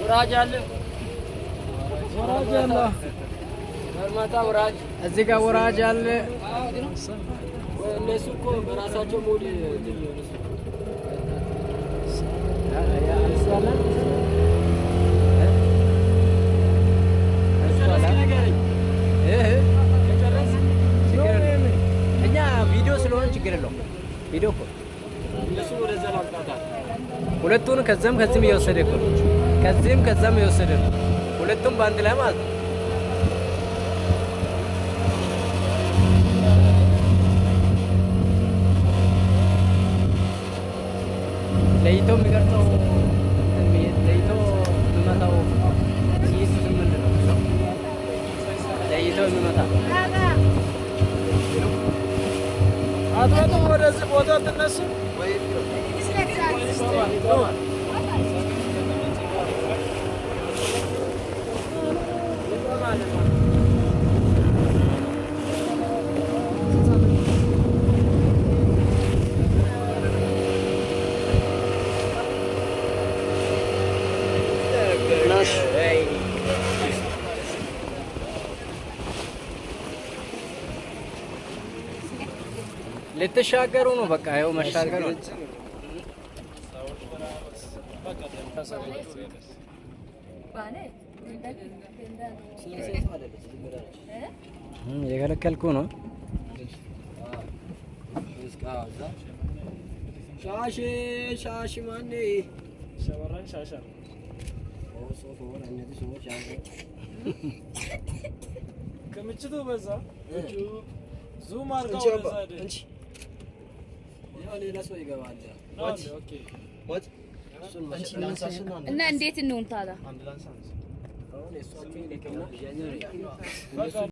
ወራጅ አለ ፈርማታ ወራጅ እዚህ ጋር ወራጅ አለ እነሱ እኮ በራሳቸው ሞድ ቪዲዮ ስለሆነ ችግር የለውም ቪዲዮ እኮ እነሱ ወደዛ ማምጣታል ሁለቱን ከዛም ከዚህም እየወሰደ እኮ ከዚህም ከዛም እየወሰደ ነው ሁለቱም በአንድ ላይ ማለት ነው ለይቶ የሚቀርጸው ለይቶ የሚመታው ይህ ምንድን ነው ለይቶ የሚመታ አጥቶ ወደዚህ ቦታ ትነሱ ወይ ልትሻገሩ ነው በቃ ይኸው መሻገር ነው የከለከልኩ ነው ሻሽ ማኔ ሸወራን ሻሻ ከምችቱ በዛ ዙም አርጋው እንጂ ሌላ ሰው ይገባል እና እንዴት እንውን ታዲያ